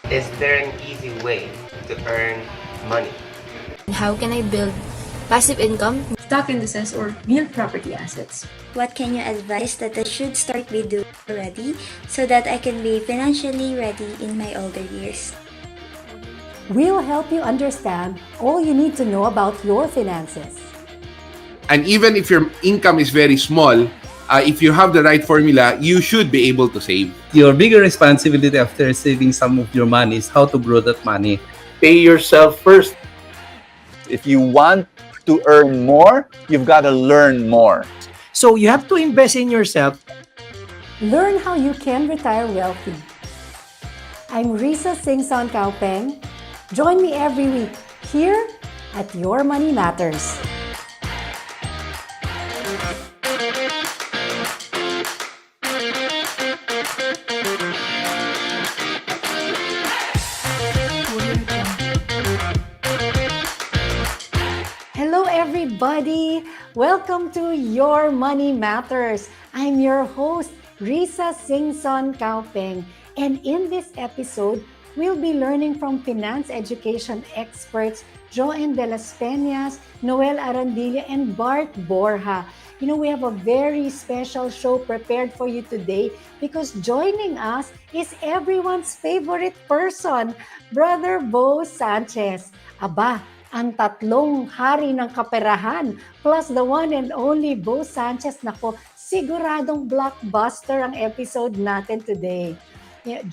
Is there an easy way to earn money? How can I build passive income? Stock indices or real property assets. What can you advise that I should start with doing already so that I can be financially ready in my older years? We'll help you understand all you need to know about your finances. And even if your income is very small, if you have the right formula, you should be able to save. Your bigger responsibility after saving some of your money is how to grow that money. Pay yourself first. If you want to earn more, you've got to learn more. So you have to invest in yourself. Learn how you can retire wealthy. I'm Risa Singson Kaupeng. Join me every week here at Your Money Matters. Hello everybody! Welcome to Your Money Matters. I'm your host, Risa Singson Kaupeng. And in this episode, we'll be learning from finance education experts Joanne de las Peñas, Noel Arandilla, and Bart Borja. You know, we have a very special show prepared for you today because joining us is everyone's favorite person, Brother Bo Sanchez. Aba, ang tatlong hari ng kaperahan plus the one and only Bo Sanchez. Nako, siguradong blockbuster ang episode natin today.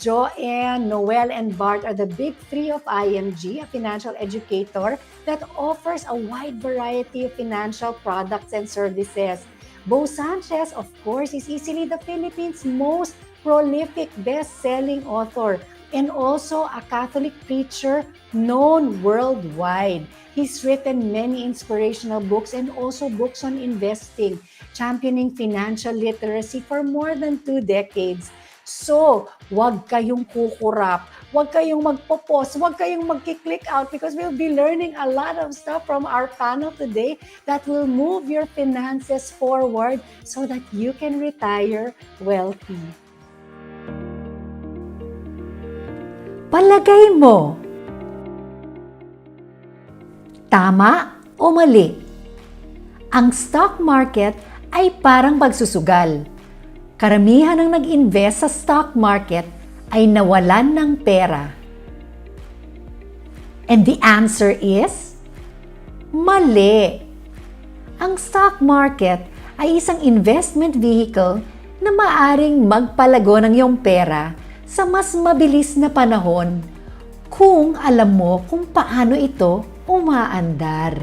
Joanne, Noel, and Bart are the big three of IMG, a financial educator that offers a wide variety of financial products and services. Bo Sanchez, of course, is easily the Philippines' most prolific best-selling author and also a Catholic preacher known worldwide. He's written many inspirational books and also books on investing, championing financial literacy for more than 2 decades. So, wag kayong kukurap, wag kayong magpo-pause, wag kayong magki-click out because we'll be learning a lot of stuff from our panel today that will move your finances forward so that you can retire wealthy. Palagay mo, tama o mali? Ang stock market ay parang pagsusugal. Karamihan ng nag-invest sa stock market ay nawalan ng pera. And the answer is, mali. Ang stock market ay isang investment vehicle na maaring magpalago ng iyong pera sa mas mabilis na panahon kung alam mo kung paano ito umaandar.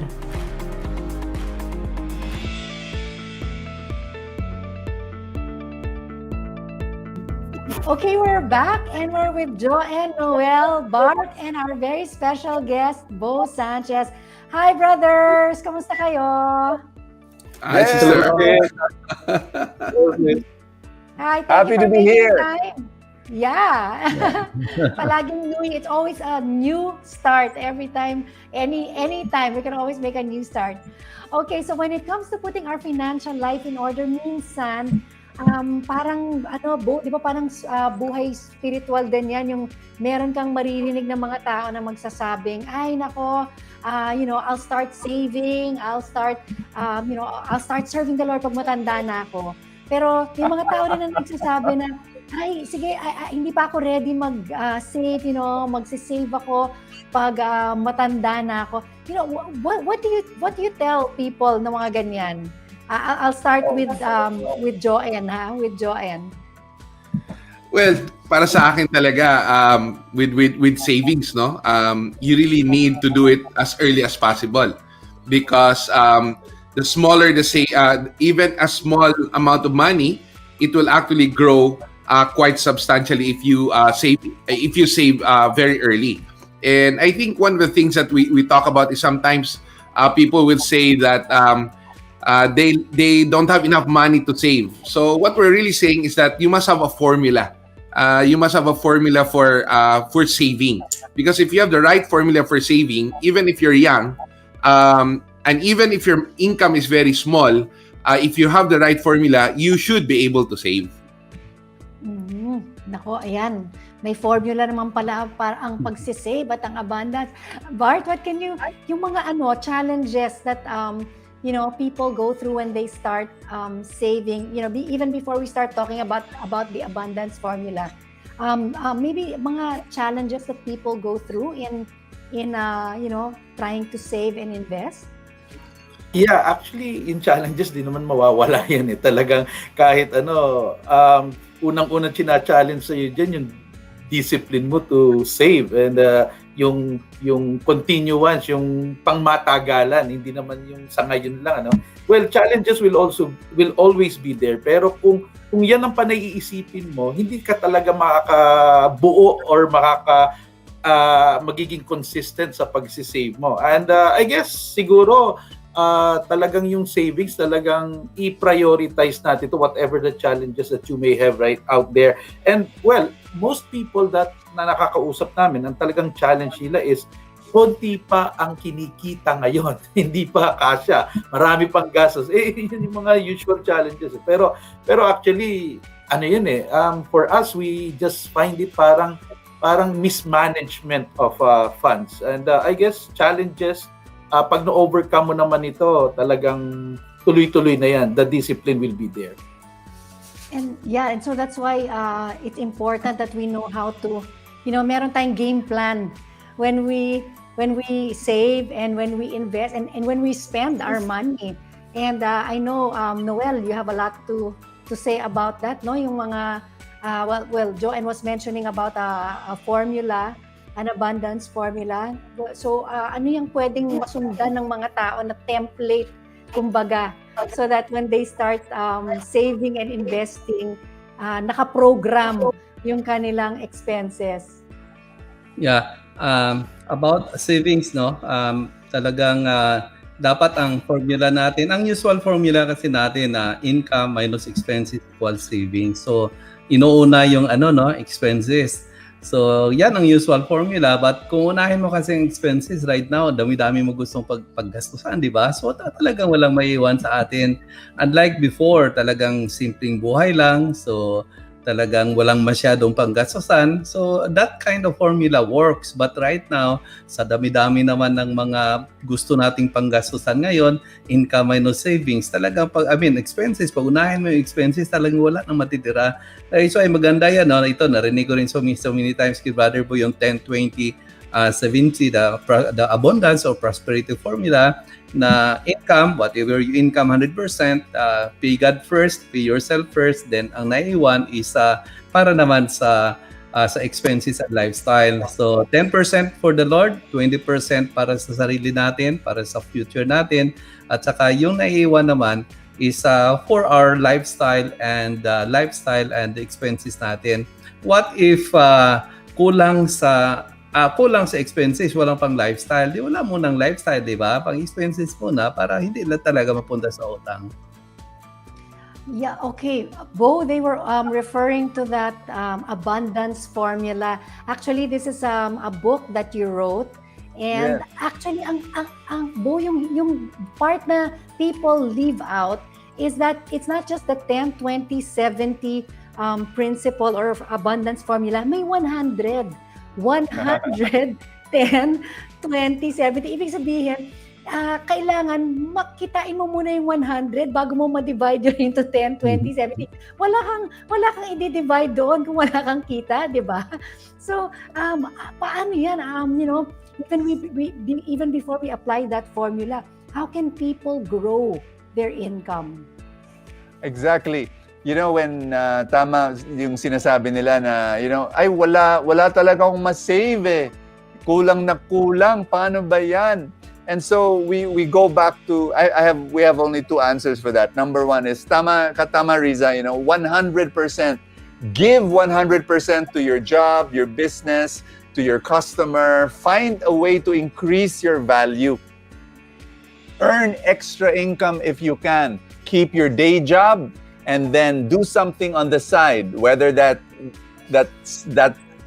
Okay, we're back and we're with Joanne, Noel, Bart, and our very special guest, Bo Sanchez. Hi, brothers! Kamusta kayo? Hi, sister. Hi, thank Happy you for to be making here. time. Yeah. Palaging new, it's always a new start every time, anytime. We can always make a new start. Okay, so when it comes to putting our financial life in order, minsan, parang di ba parang buhay spiritual din yan, yung meron kang maririnig ng mga tao na magsasabing, ay nako, I'll start saving, I'll start serving the Lord pag matanda na ako. Pero yung mga tao rin na nagsasabi na, ay sige, hindi pa ako ready mag-save, magsisave ako pag matanda na ako. What do you tell people na mga ganyan? I'll start with Joanne, with Joanne. Well, para sa akin talaga, with savings, no, you really need to do it as early as possible because the smaller even a small amount of money, it will actually grow quite substantially if you save very early. And I think one of the things that we talk about is sometimes people will say that they don't have enough money to save. So what we're really saying is that you must have a formula. You must have a formula for saving. Because if you have the right formula for saving, even if you're young, and even if your income is very small, if you have the right formula, you should be able to save. Nako, ayan. may formula naman pala para ang pagsisave at ang abundance. Bart, what can you, yung mga challenges that people go through when they start saving, even before we start talking about the abundance formula, maybe mga challenges that people go through in trying to save and invest? Yeah, actually, in challenges, di naman mawawala yan eh. Talagang kahit unang-unang china-challenge sa'yo dyan, yung discipline mo to save and yung continuance, yung pangmatagalan, hindi naman yung sa ngayon lang. Well, challenges will always be there. Pero kung yan ang panaiisipin mo, hindi ka talaga makakabuo or magiging consistent sa pagsisave mo. And I guess siguro talagang yung savings talagang i-prioritize natin to whatever the challenges that you may have right out there. And well, most people na nakakausap namin, ang talagang challenge nila is konti pa ang kinikita ngayon. Hindi pa kasya. Marami pang gastos. Yun yung mga usual challenges. Pero actually, for us, we just find it parang mismanagement of funds. And I guess challenges, pag na-overcome mo naman ito, talagang tuloy-tuloy na yan. The discipline will be there. And so that's why it's important that we know how to, meron tayong game plan when we save and when we invest and when we spend our money. And I know, Noel, you have a lot to say about that, no? Yung mga, Joanne was mentioning about a formula, an abundance formula. So, ano yung pwedeng masundan ng mga tao na template, kumbaga, so that when they start saving and investing, naka-program yung kanilang expenses? Yeah, about savings, no? Talagang dapat ang formula natin, ang usual formula kasi natin na income minus expenses equals savings. So, inuuna yung expenses. So, yan ang usual formula. But kung unahin mo kasi ang expenses right now, dami-dami mo gustong paggastusan, di ba? So, talagang walang maiiwan sa atin. Unlike before, talagang simpleng buhay lang. So, talagang walang masyadong panggastusan. So, that kind of formula works. But right now, sa dami-dami naman ng mga gusto nating panggastusan ngayon, income minus savings, talagang expenses, pag unahin mo yung expenses, talagang wala nang matitira. So, ay maganda yan. No? Ito, narinig ko rin so many times kay Brother Bo yung 10-20-70, the abundance or prosperity formula, na income, whatever your income 100%, pay God first, pay yourself first, then ang naiwan is para naman sa expenses at lifestyle. So 10% for the Lord, 20% para sa sarili natin, para sa future natin, at saka yung naiwan naman is for our lifestyle and the expenses natin. What if kulang sa expenses, walang pang lifestyle? Di wala munang lifestyle, di ba? Pang expenses muna para hindi lang talaga mapunta sa utang. Yeah, okay. Bo, they were referring to that abundance formula. Actually, this is a book that you wrote. And actually, ang Bo, yung part na people leave out is that it's not just the 10-20-70 principle or abundance formula. May 100. 110, 20, 70. Ibig sabihin, kailangan makitain mo muna yung 100 bago mo ma-divide yun into 10, 20, 70. Wala kang i-divide doon kung wala kang kita, di ba? So, paano yan? Even before we apply that formula, how can people grow their income? Exactly. When tama yung sinasabi nila na, ay wala talaga akong ma-save eh. Kulang na kulang. Paano ba yan? And so we go back to, we have only two answers for that. Number one is, tama Riza, 100%. Give 100% to your job, your business, to your customer. Find a way to increase your value. Earn extra income if you can. Keep your day job, and then do something on the side, whether that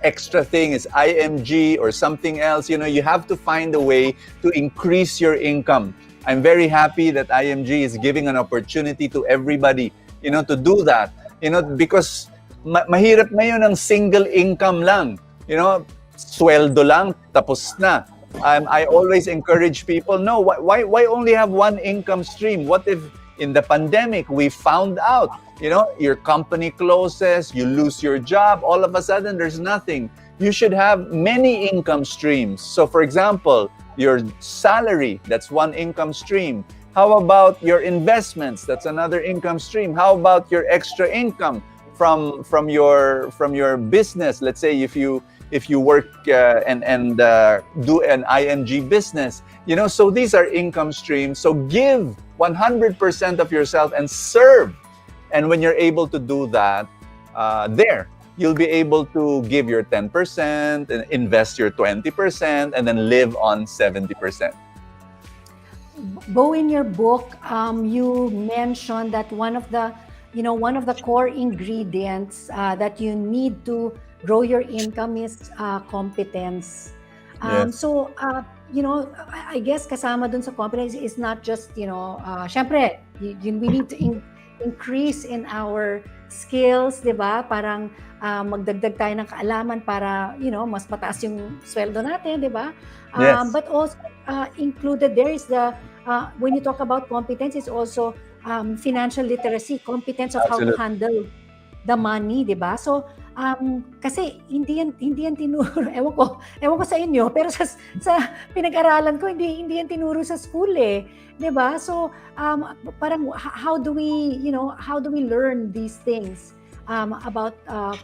extra thing is IMG or something else. You have to find a way to increase your income. I'm very happy that IMG is giving an opportunity to everybody, to do that. Because mahirap ngayon ang single income lang. You know, sweldo lang, tapos na. I always encourage people, no, why only have one income stream? What if in the pandemic we found out, you know, your company closes, you lose your job, all of a sudden there's nothing. You should have many income streams. So for example, your salary, that's one income stream. How about your investments? That's another income stream. How about your extra income from your business? Let's say if you work and do an ING business, you know, so these are income streams. So give 100% of yourself and serve. And when you're able to do that, you'll be able to give your 10% and invest your 20% and then live on 70%. Bo, in your book, you mentioned that one of the core ingredients that you need to grow your income is competence. Yes. So, I guess kasama dun sa competence is not just, syempre, we need to increase in our skills, di ba? Parang magdagdag tayo ng kaalaman para, mas mataas yung sweldo natin, di ba? Yes. But also included there is when you talk about competence, is also financial literacy, competence of how to Absolutely. handle the money, di ba? So, kasi hindi yan tinuro, ewan ko sa inyo, pero sa pinag-aralan ko, hindi yan tinuro sa school eh. 'Di ba? So, parang how do we learn these things about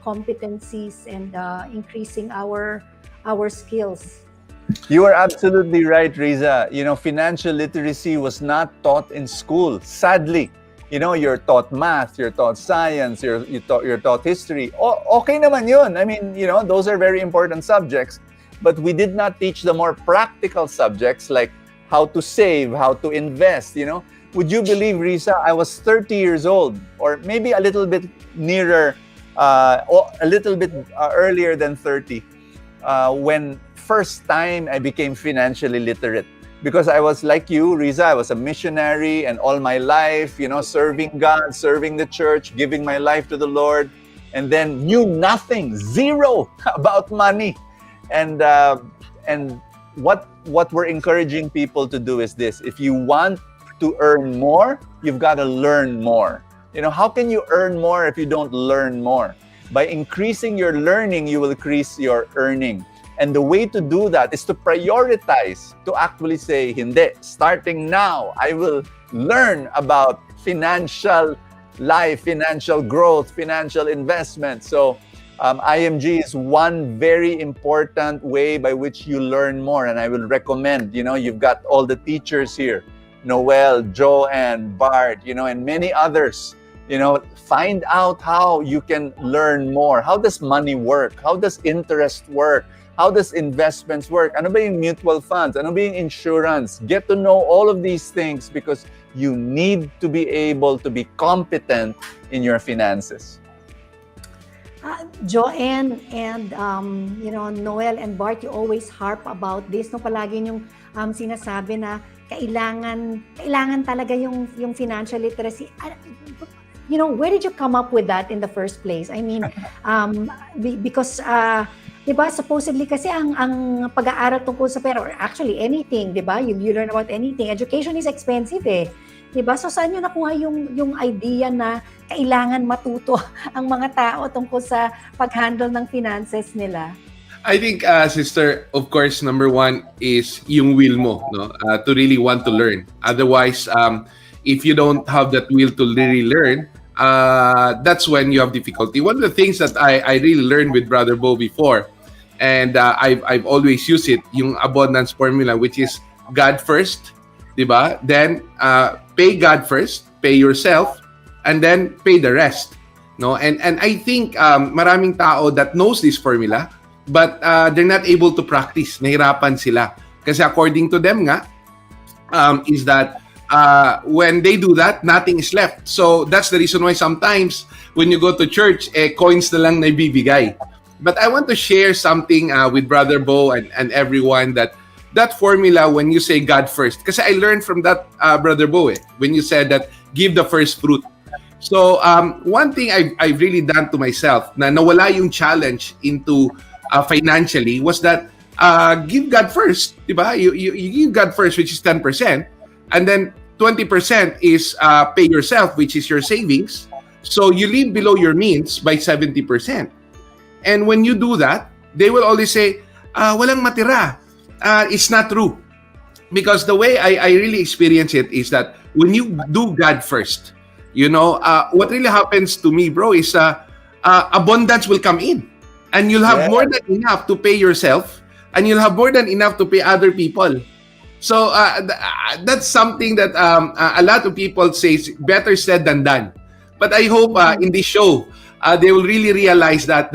competencies and increasing our skills? You are absolutely right, Riza. You know, financial literacy was not taught in school, sadly. You know, you're taught math, you're taught science, you're taught history. Okay naman yun. I mean, you know, those are very important subjects. But we did not teach the more practical subjects like how to save, how to invest, you know. Would you believe, Riza, I was 30 years old, or maybe a little bit nearer, a little bit earlier than 30, when first time I became financially literate. Because I was like you, Riza, I was a missionary and all my life, you know, serving God, serving the church, giving my life to the Lord, and then knew nothing, zero about money. And what we're encouraging people to do is this: if you want to earn more, you've got to learn more. You know, how can you earn more if you don't learn more? By increasing your learning, you will increase your earning. And the way to do that is to prioritize, to actually say, hindi, starting now, I will learn about financial life, financial growth, financial investment. So IMG is one very important way by which you learn more. And I will recommend, you know, you've got all the teachers here, Noel, Joanne, Bart, you know, and many others. You know, find out how you can learn more. How does money work? How does interest work? How does investments work? Ano ba yung mutual funds? Ano ba yung insurance? Get to know all of these things because you need to be able to be competent in your finances. Joanne and Noel and Bart, you always harp about this, no, palagi yung sinasabi na kailangan talaga yung financial literacy. You know, where did you come up with that in the first place? I mean, because diba, supposedly kasi ang pag-aaral tungkol sa pera, or actually anything, diba? You learn about anything. Education is expensive eh. Diba? So saan nyo nakuha yung idea na kailangan matuto ang mga tao tungkol sa pag-handle ng finances nila? I think, sister, of course, number one is yung will mo, no? To really want to learn. Otherwise, if you don't have that will to really learn, that's when you have difficulty. One of the things that I really learned with Brother Bo before, and I've always used it, yung abundance formula, which is God first, diba? Then pay God first, pay yourself, and then pay the rest. No, and I think maraming tao that knows this formula, but they're not able to practice. Nahirapan sila. Kasi according to them nga, is that when they do that, nothing is left. So that's the reason why sometimes when you go to church, coins na lang na ibibigay. But I want to share something with Brother Bo and everyone that formula when you say God first. Kasi I learned from that, Brother Bo, when you said that give the first fruit. So one thing I've really done to myself na nawala yung challenge into financially was that give God first, diba? You give God first, which is 10%, and then 20% is pay yourself, which is your savings. So you live below your means by 70%. And when you do that, they will always say, walang matira. It's not true. Because the way I really experience it is that when you do God first, you know, what really happens to me, bro, is abundance will come in. And you'll have more than enough to pay yourself, and you'll have more than enough to pay other people. So that's something that a lot of people say is better said than done. But I hope in this show, they will really realize that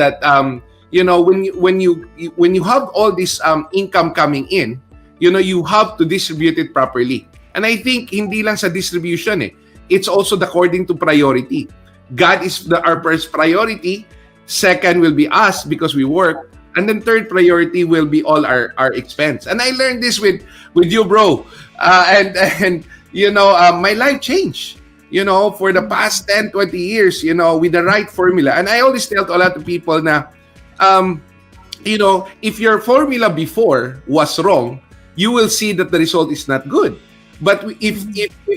you know, when you have all this income coming in, you know, you have to distribute it properly. And I think hindi lang sa distribution it's also according to priority. God is our first priority. Second will be us because we work. And then third priority will be all our expense. And I learned this with you, bro. And you know, my life changed, you know, for the past 10, 20 years, you know, with the right formula. And I always tell to a lot of people na, you know, if your formula before was wrong, you will see that the result is not good. But if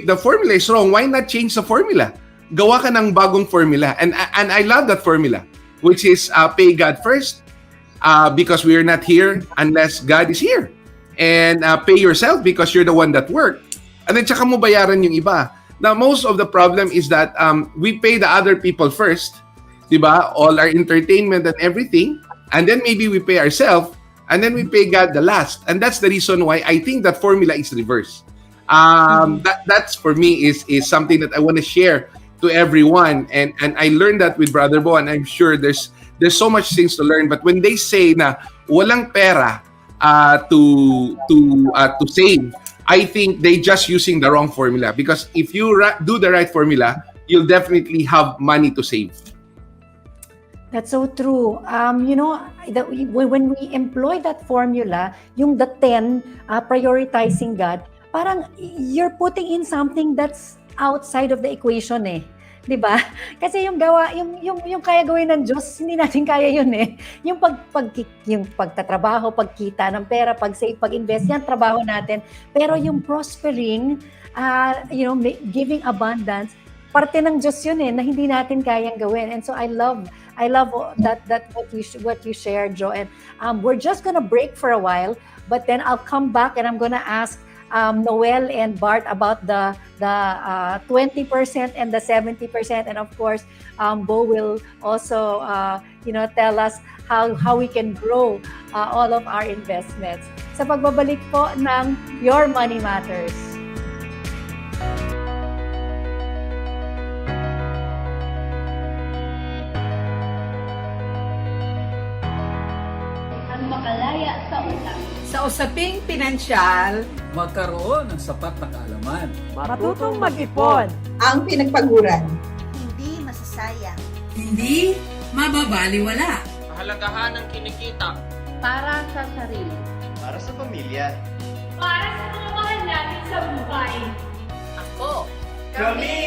the formula is wrong, why not change the formula? Gawa ka ng bagong formula. And I love that formula, which is pay God first, because we are not here unless God is here. And pay yourself because you're the one that worked. And then tsaka mo bayaran yung iba. Now, most of the problem is that we pay the other people first, diba? All our entertainment and everything. And then maybe we pay ourselves, and then we pay God the last. And that's the reason why I think that formula is reversed. That's for me is something that I want to share to everyone. And I learned that with Brother Bo, and I'm sure there's so much things to learn. But when they say na walang pera to save, I think they just using the wrong formula. Because if you do the right formula, you'll definitely have money to save. That's so true. You know, when we employ that formula, yung the 10, prioritizing God, parang you're putting in something that's outside of the equation 'Di ba? Kasi yung kaya gawin ng Diyos, hindi natin kaya yun Yung yung pagtatrabaho, pagkita ng pera, pag-save, pag-invest, yan trabaho natin. Pero yung prospering, you know, giving abundance, parte ng Diyos yun na hindi natin kayang gawin. And so I love that what you shared, Joe. And we're just gonna break for a while, but then I'll come back and I'm gonna ask Noel and Bart about the 20% and the 70%, and of course, Bo will also you know, tell us how we can grow all of our investments. Sa pagbabalik po ng Your Money Matters. Makalaya sa utang. Sa usaping pinansyal, magkaroon ng sapat na kaalaman. Matutong mag-ipon. Ang pinagpaguran. Hindi masasayang. Hindi mababaliwala. Kahalagahan ng kinikita. Para sa sarili. Para sa pamilya. Para sa mga mahal natin sa buhay. Ako. Kami.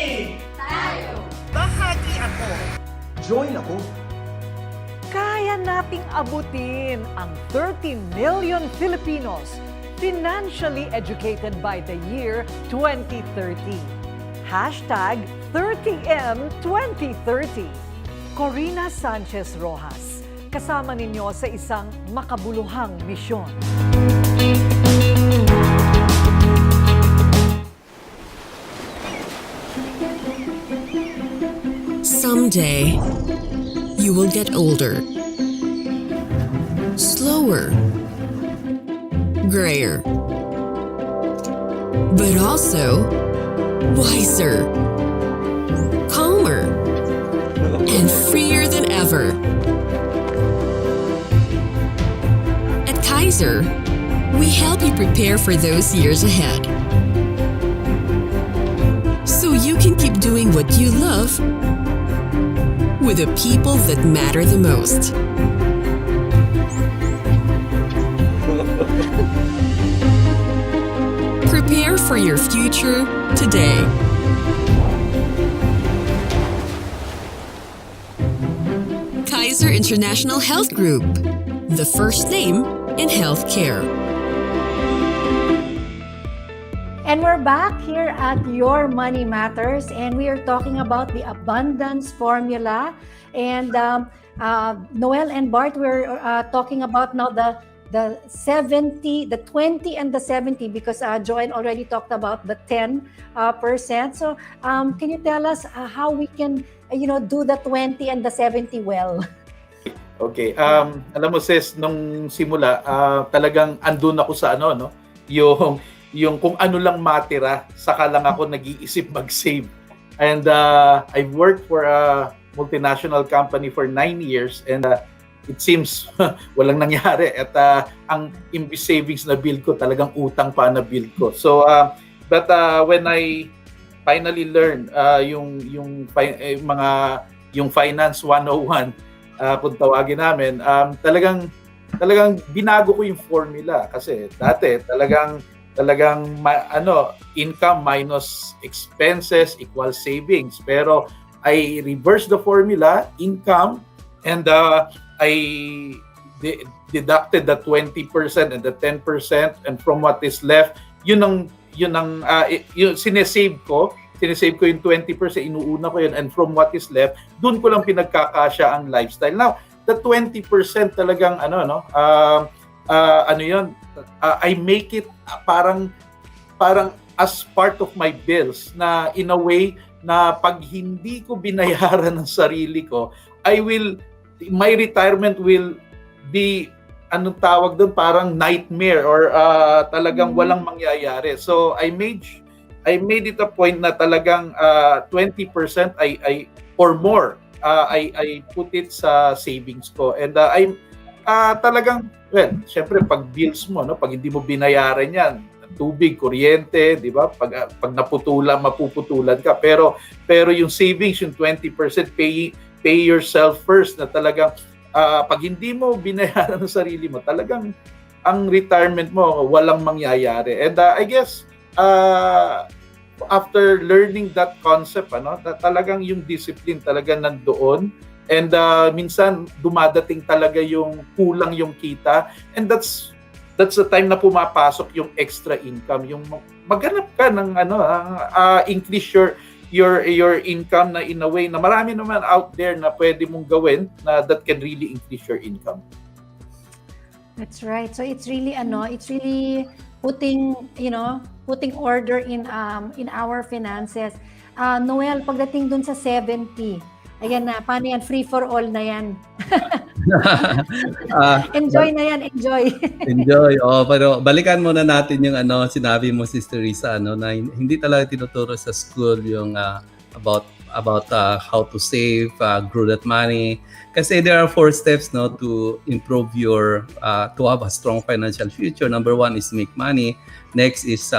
Tayo. Bahagi ako. Join ako. Kaya nating abutin ang 30 million Filipinos financially educated by the year 2030. Hashtag 30M 2030. Corina Sanchez Rojas, kasama ninyo sa isang makabuluhang misyon. Someday, you will get older, slower, grayer, but also wiser, calmer, and freer than ever. At Kaiser, we help you prepare for those years ahead, so you can keep doing what you love with the people that matter the most. Prepare for your future today. Kaiser International Health Group, the first name in healthcare. And we're back here at Your Money Matters, and we are talking about the abundance formula. And Noel and Bart, we're talking about now the 70, the 20 and the 70, because Joanne already talked about the 10%. So can you tell us how we can, do the 20 and the 70 well? Okay. Alam mo sis, nung simula, talagang andun ako sa yung kung ano lang matira, saka lang ako nag-iisip mag-save. And I've worked for a multinational company for 9 years, and it seems walang nangyari. At ang imbis savings na build ko, talagang utang pa na build ko. So, but when I finally learned yung Finance 101, kung tawagin namin, talagang binago ko yung formula. Kasi dati talagang income minus expenses equals savings. Pero I reversed the formula, income, and I deducted the 20% and the 10%, and from what is left, yun sinesave ko yung 20%, inuuna ko yun, and from what is left, dun ko lang pinagkakasya ang lifestyle. Now, the 20% talagang I make it parang as part of my bills, na in a way na pag hindi ko binayaran ng sarili ko, my retirement will be, anong tawag doon, parang nightmare, or talagang walang mangyayari. So I made it a point na talagang 20% I or more I put it sa savings ko. And I'm talagang, well, syempre pag bills mo, pag hindi mo binayaran yan, tubig, kuryente, di ba? Pag mapuputulan ka. Pero yung savings, yung 20%, pay yourself first, na talagang pag hindi mo binayaran ng sarili mo, talagang ang retirement mo walang mangyayari. And I guess after learning that concept, talagang yung discipline talaga nandoon. And minsan dumadadating talaga yung kulang yung kita, and that's the time na pumapasok yung extra income, yung maghanap ka ng increase your income, na in a way na marami naman out there na pwede mong gawin na that can really increase your income. That's right. So it's really putting order in our finances. Noel, pagdating dun sa 70, ayan na, paano yan? Free for all na yan. Enjoy na yan, enjoy. Enjoy. Pero balikan muna natin yung sinabi mo, Sister Risa, na hindi talaga tinuturo sa school yung about how to save, grow that money. Kasi there are 4 steps to improve to have a strong financial future. Number 1 is make money. Next is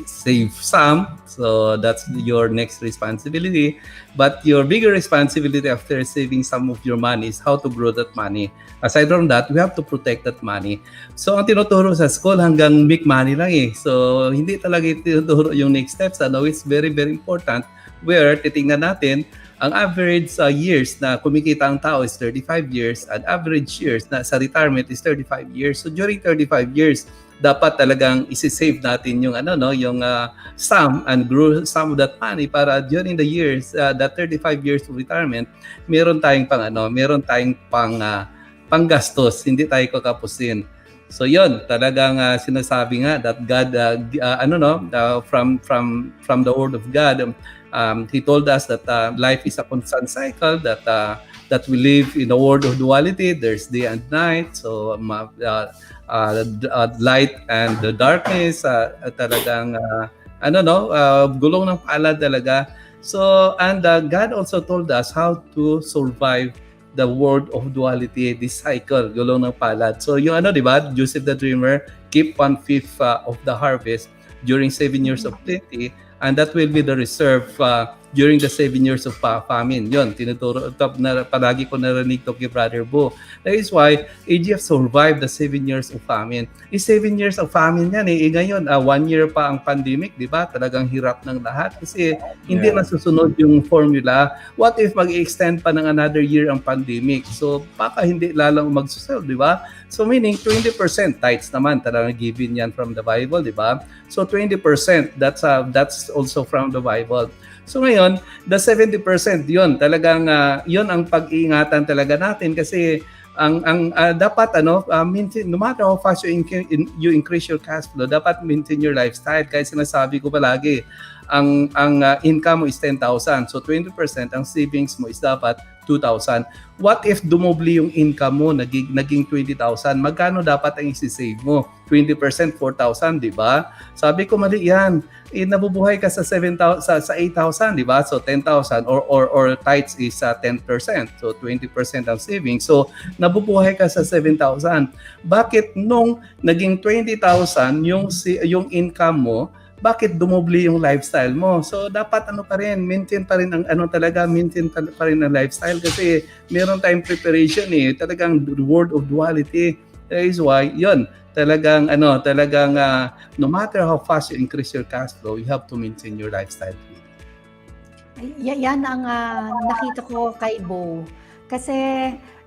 save some. So that's your next responsibility. But your bigger responsibility after saving some of your money is how to grow that money. Aside from that, we have to protect that money. So ang tinuturo sa school hanggang make money lang eh. So hindi talaga tinuturo yung next steps. It's very, very important. Where titingnan natin, ang average years na kumikita ang tao is 35 years, and average years na sa retirement is 35 years. So during 35 years, dapat talagang isi-save natin yung sum and grow some of that money para during the years, that 35 years of retirement, meron tayong panggastos, hindi tayo kakapusin. So yun, talagang sinasabi nga that God, from the Word of God, He told us that life is a constant cycle, that we live in a world of duality. There's day and night. So light and the darkness, talagang gulong ng palad talaga. So and God also told us how to survive the world of duality, this cycle, gulong ng palad. So yung di ba, Joseph the Dreamer, keep 1/5 of the harvest during 7 years of plenty, And that will be the reserve during the 7 years of famine. Yun, tinuturo, na palagi ko narinig to kay Brother Bo. That is why AGF survived the 7 years of famine. 7 years of famine yan ngayon, 1 year pa ang pandemic, di ba? Talagang hirap ng lahat kasi hindi nasusunod yung formula. What if mag-extend pa ng another year ang pandemic? So, baka hindi lalang magsusell, di ba? So, meaning 20% tithes naman, talagang given yan from the Bible, di ba? So, 20%, that's also from the Bible. So ngayon, the 70%, yun talagang yun ang pag-iingatan talaga natin kasi ang dapat maintain, no matter how fast you increase your cash flow, dapat maintain your lifestyle. Kaya sinasabi ko palagi, ang income mo is 10,000. So 20% ang savings mo is dapat 2,000. What if dumobli yung income mo, naging 20,000? Magkano dapat ang isi-save mo? 20%, 4,000, di ba? Sabi ko, mali yan. Nabubuhay ka sa 8,000, di ba? So 10,000 or tithes is 10%. So 20% ang savings. So nabubuhay ka sa 7,000. Bakit nung naging 20,000 yung income mo, bakit dumobli yung lifestyle mo? So dapat maintain pa rin ang lifestyle kasi meron tayong preparation talagang word of duality. That is why talagang no matter how fast you increase your cash flow, you have to maintain your lifestyle. Yan ang nakita ko kay Bo. Kasi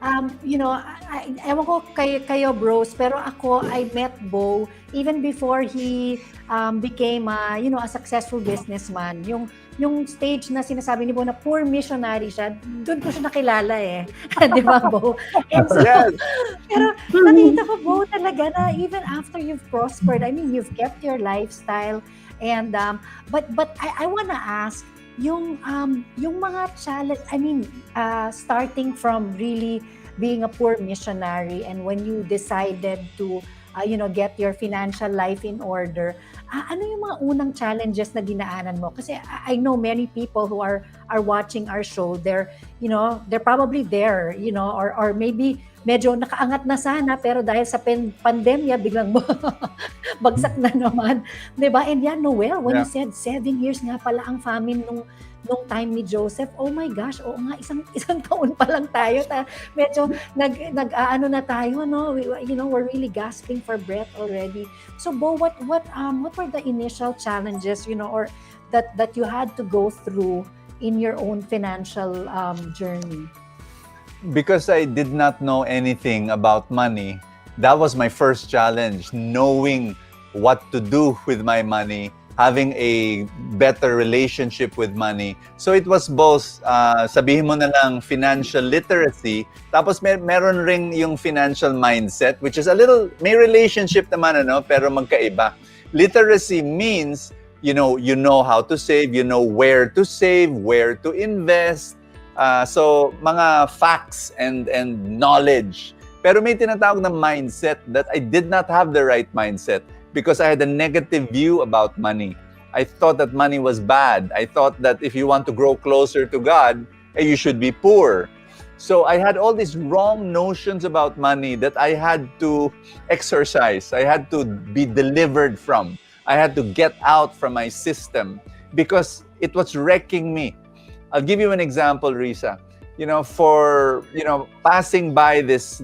ewan ko kayo bros, pero ako, I met Bo even before he became a successful businessman. Yung stage na sinasabi ni Bo na poor missionary siya, doon ko siya nakilala Di ba, Bo? And so, pero nakita ko, Bo, talaga na even after you've prospered, I mean, you've kept your lifestyle and but I wanna ask, yung mga challenge, I mean, starting from really being a poor missionary and when you decided to get your financial life in order, ano yung mga unang challenges na dinaanan mo? Kasi I know many people who are watching our show, they're probably there, or maybe medyo nakaangat na sana pero dahil sa pandemya biglang bagsak na naman, 'di ba? And Noel, when you said 7 years nga pala ang famine nung time ni Joseph, oh my gosh, oo nga, isang taon pa lang tayo, medyo nag-aano na tayo, no? We're really gasping for breath already. So Bo, what were the initial challenges, or that you had to go through in your own financial journey? Because I did not know anything about money, that was my first challenge, knowing what to do with my money, having a better relationship with money. So it was both, sabihin mo na lang, financial literacy, tapos meron ring yung financial mindset, which is a little, may relationship naman, pero magkaiba. Literacy means, you know how to save, you know where to save, where to invest, so mga facts and knowledge. Pero may tinatawag na mindset that I did not have the right mindset because I had a negative view about money. I thought that money was bad. I thought that if you want to grow closer to God, you should be poor. So I had all these wrong notions about money that I had to exercise. I had to be delivered from. I had to get out from my system because it was wrecking me. I'll give you an example, Risa. Passing by this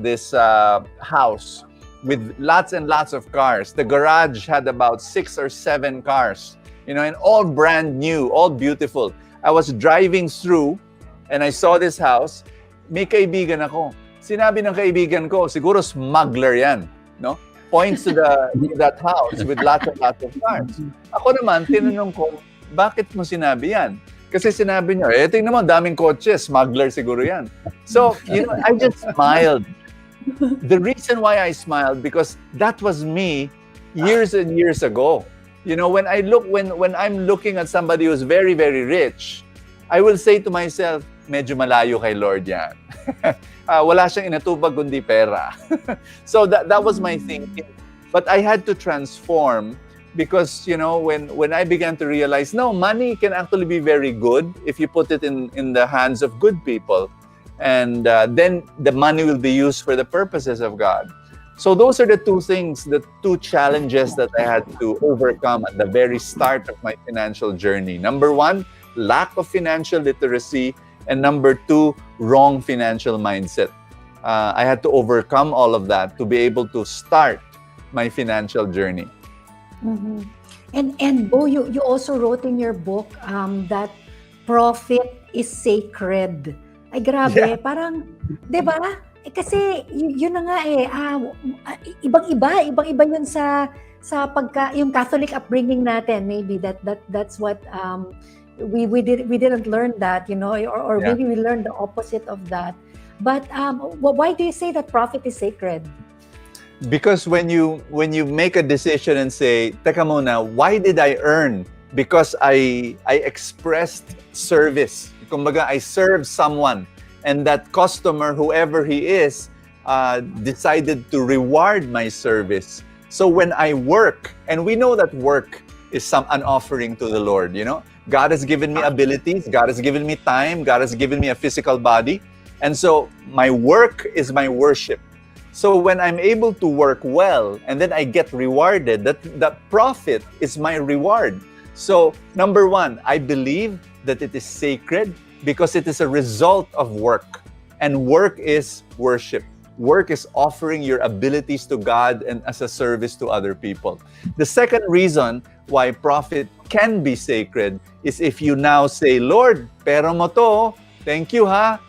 house with lots and lots of cars. The garage had about 6 or 7 cars, and all brand new, all beautiful. I was driving through and I saw this house. May kaibigan ako. Sinabi ng kaibigan ko, siguro smuggler yan, no? Points to that house with lots and lots of cars. Ako naman, tinanong ko, bakit mo sinabi yan? Kasi sinabi niya, tingnan mo, daming kotse, smuggler siguro yan. So, I just smiled. The reason why I smiled, because that was me years and years ago. When I'm looking at somebody who's very, very rich, I will say to myself, medyo malayo kay Lord yan. Wala siyang inatubag kundi pera. So that was my thinking. But I had to transform because, when I began to realize, no, money can actually be very good if you put it in the hands of good people. And then the money will be used for the purposes of God. So those are the two things, the two challenges that I had to overcome at the very start of my financial journey. Number one, lack of financial literacy. And number two, wrong financial mindset. I had to overcome all of that to be able to start my financial journey. Mm-hmm. And Bo, you also wrote in your book that profit is sacred. Ay grabe, Yeah. parang, 'di ba? Kasi yun na nga ibang-iba yun sa pagka yung Catholic upbringing natin. Maybe that's what we didn't learn that, or Yeah. maybe we learned the opposite of that. But why do you say that profit is sacred? Because when you make a decision and say, teka muna, why did I earn? Because I expressed service. Kumbaga, I served someone. And that customer, whoever he is, decided to reward my service. So when I work, and we know that work is an offering to the Lord, God has given me abilities, God has given me time, God has given me a physical body. And so my work is my worship. So when I'm able to work well and then I get rewarded, that profit is my reward. So number one, I believe that it is sacred because it is a result of work. And work is worship. Work is offering your abilities to God and as a service to other people. The second reason why profit can be sacred is if you now say, Lord, pera mo to, thank you ha.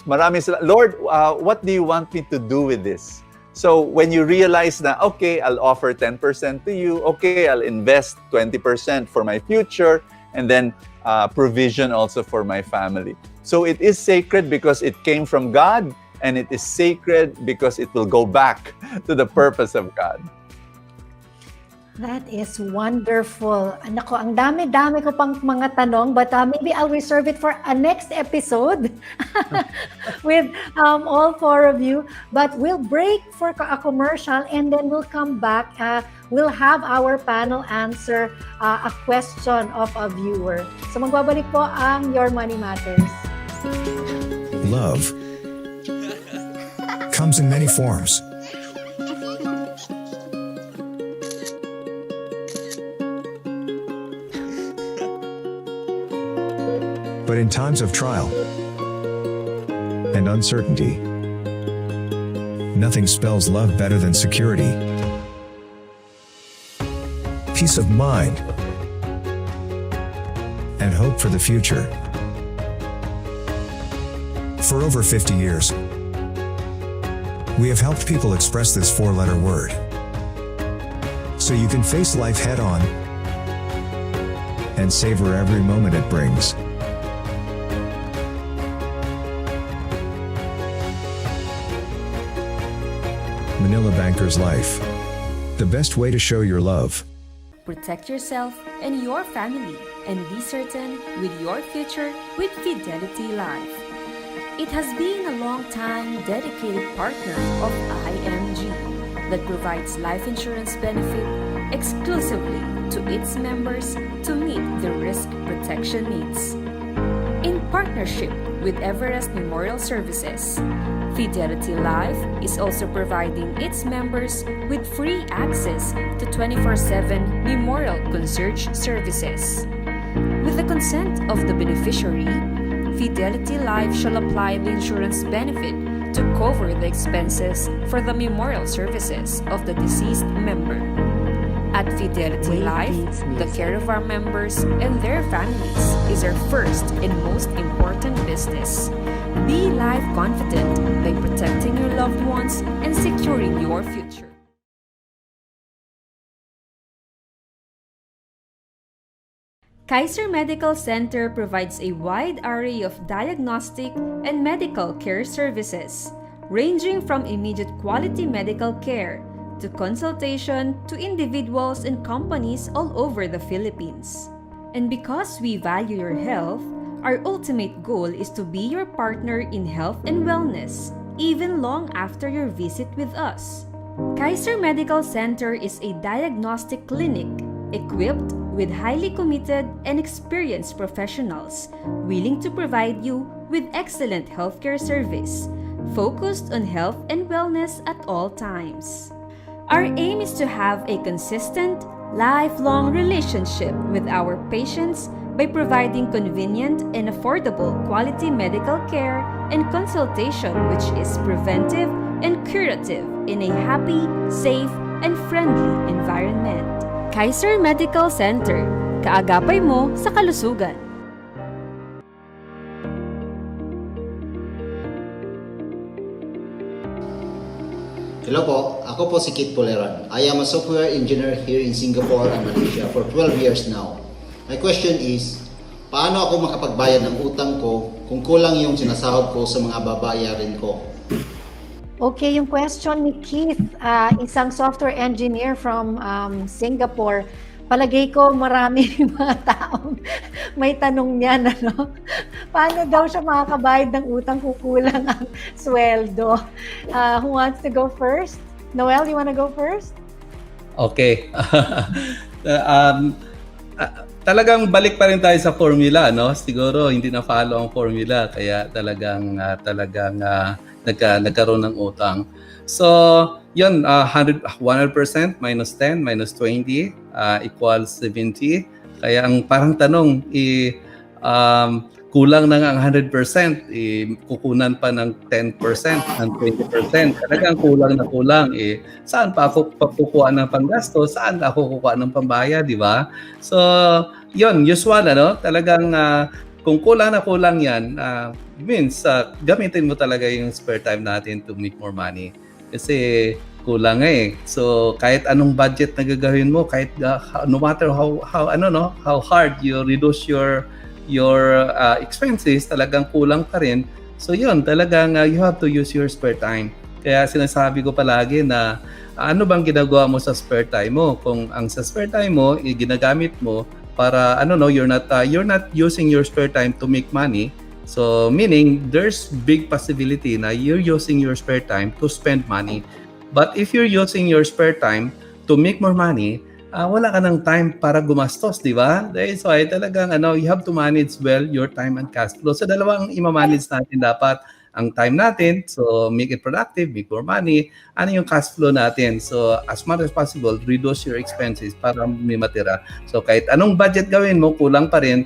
Maraming salamat. Lord, what do you want me to do with this? So when you realize that, okay, I'll offer 10% to you, okay, I'll invest 20% for my future, and then provision also for my family. So it is sacred because it came from God, and it is sacred because it will go back to the purpose of God. That is wonderful. Nako, ang dami-dami ko pang mga tanong, but maybe I'll reserve it for a next episode with all four of you. But we'll break for a commercial and then we'll come back. We'll have our panel answer a question of a viewer. So magbabalik po ang Your Money Matters. Love comes in many forms. But in times of trial and uncertainty, nothing spells love better than security, peace of mind, and hope for the future. For over 50 years, we have helped people express this four-letter word, so you can face life head-on and savor every moment it brings. Manila Banker's Life. The best way to show your love. Protect yourself and your family and be certain with your future with Fidelity Life. It has been a long-time dedicated partner of IMG that provides life insurance benefit exclusively to its members to meet the risk protection needs. In partnership with Everest Memorial Services, Fidelity Life is also providing its members with free access to 24/7 Memorial Concierge services. With the consent of the beneficiary, Fidelity Life shall apply the insurance benefit to cover the expenses for the memorial services of the deceased member. At Fidelity Life, the care of our members and their families is our first and most important business. Be life confident by protecting your loved ones and securing your future. Kaiser Medical Center provides a wide array of diagnostic and medical care services, ranging from immediate quality medical care to consultation to individuals and companies all over the Philippines. And because we value your health, our ultimate goal is to be your partner in health and wellness, even long after your visit with us. Kaiser Medical Center is a diagnostic clinic equipped with highly committed and experienced professionals willing to provide you with excellent healthcare service, focused on health and wellness at all times. Our aim is to have a consistent, lifelong relationship with our patients by providing convenient and affordable quality medical care and consultation which is preventive and curative in a happy, safe, and friendly environment. Kaiser Medical Center, kaagapay mo sa kalusugan. Hello po, ako po si Kit Poleran. I am a software engineer here in Singapore and Malaysia for 12 years now. My question is, paano ako makapagbayad ng utang ko kung kulang yung sinasahod ko sa mga babayarin ko? Okay, yung question ni Keith, isang software engineer from Singapore. Palagay ko marami mga taong may tanong niyan, ano? Paano daw siya makakabayad ng utang kukulang ang sweldo? Who wants to go first? Noel, you wanna go first? Okay. Talagang balik pa rin tayo sa formula, no? Siguro hindi na follow ang formula kaya talagang nagkaroon ng utang. So, yun, 100% minus 10 minus 20 equals 70. Kaya ang parang tanong, kulang na nga ang 100%, kukunan pa ng 10%, ng 20%. Talagang kulang na kulang. Saan pa ako kukuha ng panggasto? Saan ako kukuha ng pambaya, di ba? So, yun, usual, ano? Talagang kung kulang na kulang yan, means gamitin mo talaga yung spare time natin to make more money. Kasi kulang So kahit anong budget na gagawin mo, kahit no matter how hard you reduce your expenses, talagang kulang pa rin. So yun, talagang you have to use your spare time. Kaya sinasabi ko palagi na ano bang ginagawa mo sa spare time mo? Kung ang sa spare time mo ginagamit mo para you're not using your spare time to make money. So meaning there's big possibility na you're using your spare time to spend money. But if you're using your spare time to make more money, wala ka ng time para gumastos, di ba? That's why talagang you have to manage well your time and cash flow. So dalawang i-manage natin dapat ang time natin, so make it productive, make more money. Ano yung cash flow natin? So as much as possible, reduce your expenses para may matira. So kahit anong budget gawin mo, kulang pa rin,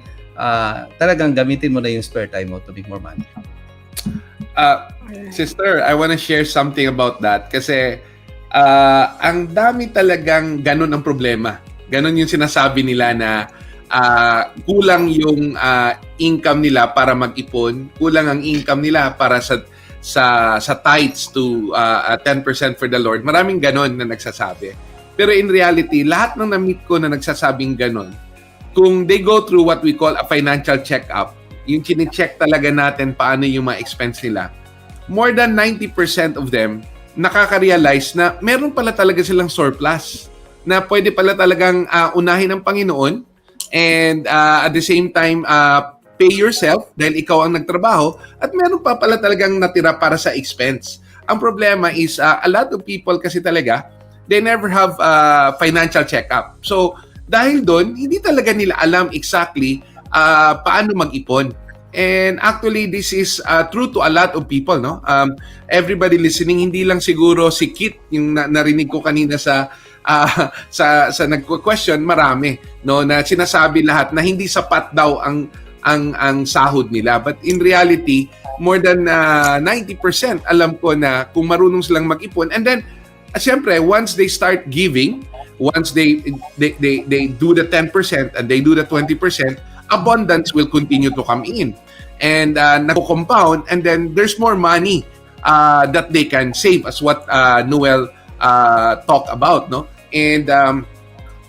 talagang gamitin mo na yung spare time mo to make more money. Sister, I want to share something about that kasi ang dami talagang ganun ang problema. Ganun yung sinasabi nila na kulang yung income nila para mag-ipon, kulang ang income nila para sa tithes to 10% for the Lord. Maraming ganun na nagsasabi. Pero in reality, lahat ng na-meet ko na nagsasabing ganun, kung they go through what we call a financial check-up, yung chine-check talaga natin paano yung mga expense nila, more than 90% of them nakaka-realize na meron pala talaga silang surplus na pwede pala talagang unahin ng Panginoon and at the same time pay yourself dahil ikaw ang nagtrabaho at meron pa pala talagang natira para sa expense. Ang problema is a lot of people kasi talaga they never have financial check-up. So dahil doon, hindi talaga nila alam exactly paano mag-ipon. And actually, this is true to a lot of people, no? Everybody listening, hindi lang siguro si Kit, yung narinig ko kanina sa nagko-question, marami, no, na sinasabi lahat na hindi sapat daw ang sahod nila. But in reality, more than 90% alam ko na kung marunong silang mag-ipon. And then, siyempre, once they start giving, once they do the 10% and they do the 20%, abundance will continue to come in. And nagko-compound, and then there's more money that they can save, as what Noel talked about, no? And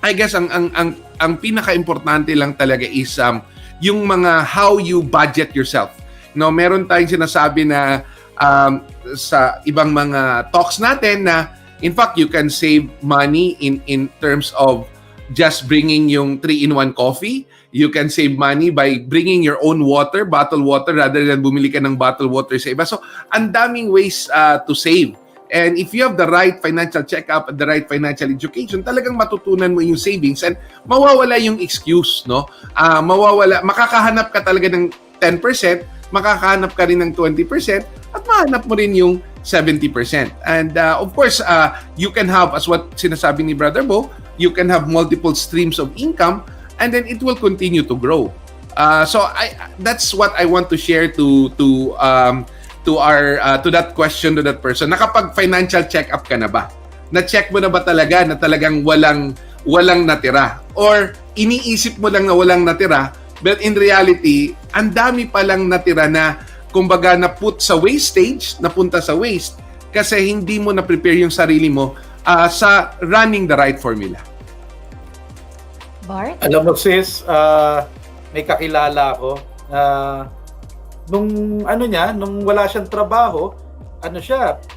I guess ang pinaka-importante lang talaga is yung mga how you budget yourself. No, meron tayong sinasabi na sa ibang mga talks natin na in fact you can save money in terms of just bringing yung 3-in-1 coffee. You can save money by bringing your own water, bottled water, rather than bumili ka ng bottled water sa iba. So, ang daming ways to save. And if you have the right financial check-up at the right financial education, talagang matutunan mo yung savings and mawawala yung excuse, no? Makakahanap ka talaga ng 10%, makakahanap ka rin ng 20%, at mahanap mo rin yung 70%. And of course, you can have, as what sinasabi ni Brother Bo, you can have multiple streams of income, and then it will continue to grow. So that's what I want to share to that question to that person. Nakapag financial check-up ka na ba? Na-check mo na ba talaga na talagang walang natira? Or iniisip mo lang na walang natira, but in reality, ang dami palang natira na kumbaga na-put sa wastage, napunta sa waste, kasi hindi mo na-prepare yung sarili mo sa running the right formula. Bart? Alam mo sis, may kakilala ako nung wala siyang trabaho,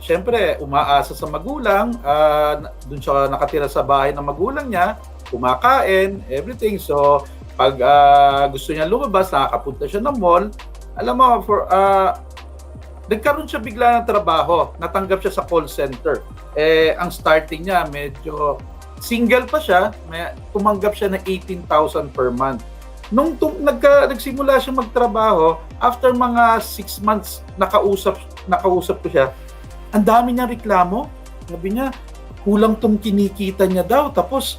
syempre umaasa sa magulang, dun siya nakatira sa bahay ng magulang niya, kumakain, everything. So pag gusto niya lumabas, nakakapunta siya ng mall. Alam mo, nagkaroon siya bigla ng trabaho, natanggap siya sa call center. Ang starting niya, medyo single pa siya, tumanggap siya ng 18,000 per month. Nung nagsimula siya magtrabaho, after mga 6 months, nakausap ko siya, ang dami niya reklamo. Sabi niya, kulang tong kinikita niya daw. Tapos,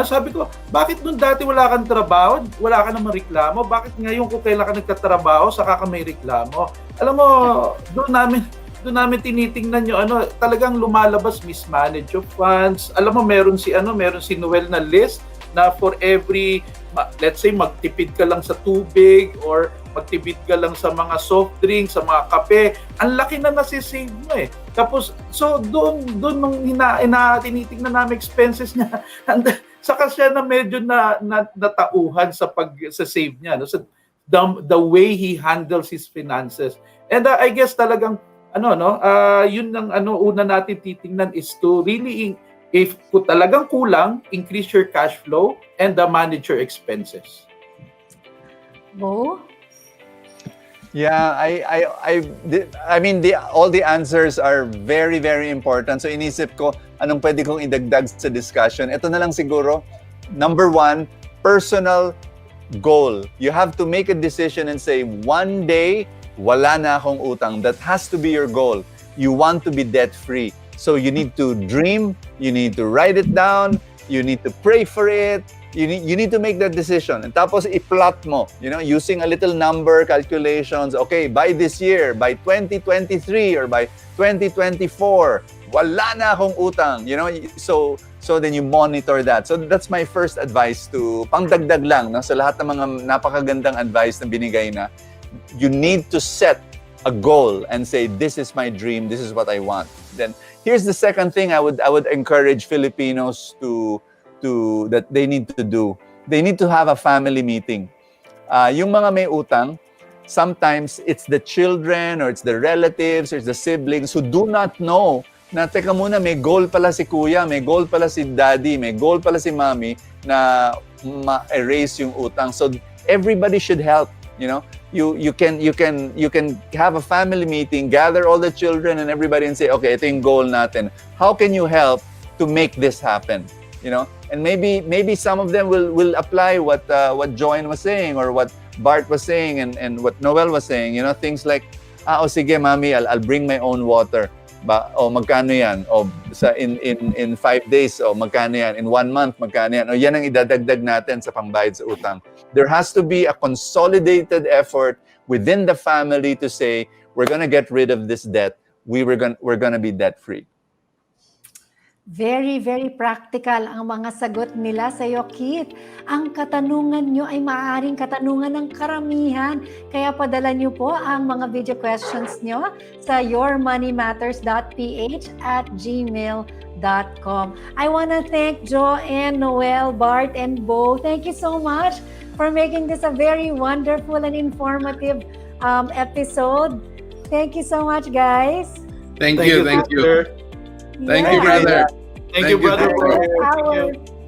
sabi ko, bakit nung dati wala kang trabaho, wala ka naman reklamo? Bakit ngayon kung kailan ka nagtatrabaho, saka ka may reklamo? Alam mo, doon namin tinitingnan yung talagang lumalabas mismanage of funds. Alam mo, meron si Noel na list na for every, let's say, magtipid ka lang sa tubig or magtipid ka lang sa mga soft drinks, sa mga kape, ang laki na nasisave mo eh. Tapos, so doon nung tinitingnan namin expenses niya, saka siya na medyo natauhan sa save niya, no? So, the way he handles his finances. And I guess talagang yun ang una natin titingnan is to really, if kung talagang kulang, increase your cash flow and manage your expenses. Bo? Yeah, I mean, all the answers are very, very important. So inisip ko, anong pwede kong idagdag sa discussion. Ito na lang siguro. Number 1, personal goal. You have to make a decision and say, one day, wala na akong utang. That has to be your goal. You want to be debt-free. So you need to dream, you need to write it down, you need to pray for it, you need to make that decision. And tapos i-plot mo, using a little number calculations. Okay, by this year, by 2023 or by 2024, wala na akong utang. So then you monitor that. So that's my first advice to pangdagdag lang sa lahat ng mga napakagandang advice na binigay na. You need to set a goal and say, this is my dream, this is what I want. Then here's the second thing I would encourage Filipinos to that they need to do. They need to have a family meeting. Yung mga may utang, sometimes it's the children or it's the relatives or it's the siblings who do not know na teka muna, may goal pala si kuya, may goal pala si daddy, may goal pala si mommy na ma-erase yung utang. So everybody should help. You can have a family meeting, gather all the children and everybody and say, okay, ito yung goal natin. How can you help to make this happen? And maybe some of them will apply what Joanne was saying or what Bart was saying and what Noel was saying. Things like, sige, mami, I'll bring my own water. Magkano yan? In 5 days, magkano yan? In 1 month, magkano yan? Yan ang idadagdag natin sa pangbayad sa utang. There has to be a consolidated effort within the family to say, we're gonna get rid of this debt. We're gonna be debt-free. Very, very practical ang mga sagot nila sa iyo, Kit. Ang katanungan nyo ay maaaring katanungan ng karamihan. Kaya padala nyo po ang mga video questions nyo sa yourmoneymatters.ph@gmail.com. I want to thank Joanne, Noel, Bart, and Bo. Thank you so much for making this a very wonderful and informative episode. Thank you so much, guys. Thank you. Thank you, brother. Thank you, brother.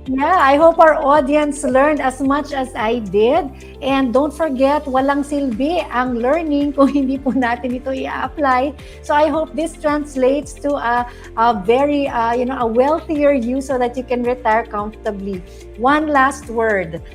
Yeah, I hope our audience learned as much as I did. And don't forget, walang silbi ang learning kung hindi po natin ito i-apply. So I hope this translates to a very, a wealthier you so that you can retire comfortably. One last word.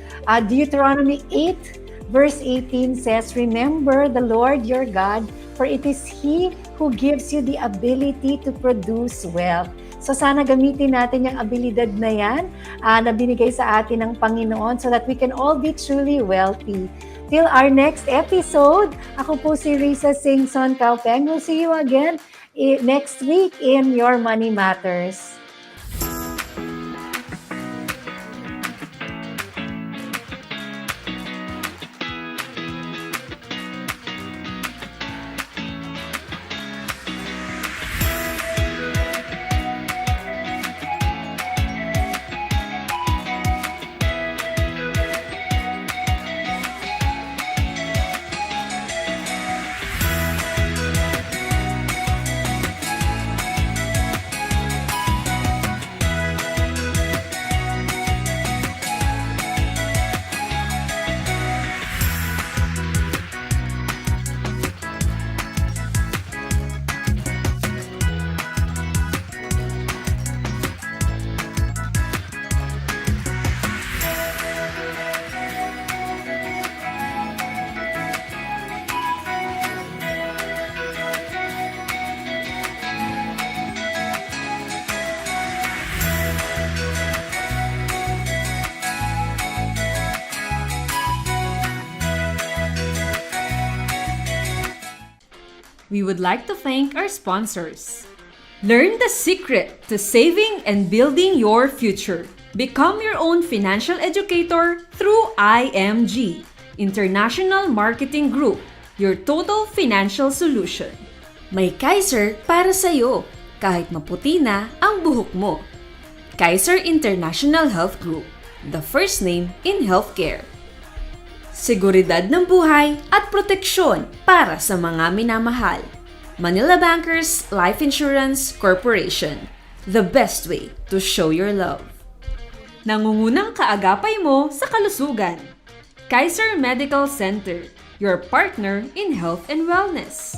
Deuteronomy 8, Verse 18 says, "Remember the Lord your God, for it is He who gives you the ability to produce wealth." So sana gamitin natin yung abilidad na yan na binigay sa atin ng Panginoon so that we can all be truly wealthy. Till our next episode, ako po si Risa Singson Kaupeng. We'll see you again next week in Your Money Matters. We would like to thank our sponsors. Learn the secret to saving and building your future. Become your own financial educator through IMG, International Marketing Group, your total financial solution. May Kaiser para sa'yo, kahit maputi na ang buhok mo. Kaiser International Health Group, the first name in healthcare. Seguridad ng buhay at proteksyon para sa mga minamahal. Manila Bankers Life Insurance Corporation, the best way to show your love. Nangungunang kaagapay mo sa kalusugan. Kaiser Medical Center, your partner in health and wellness.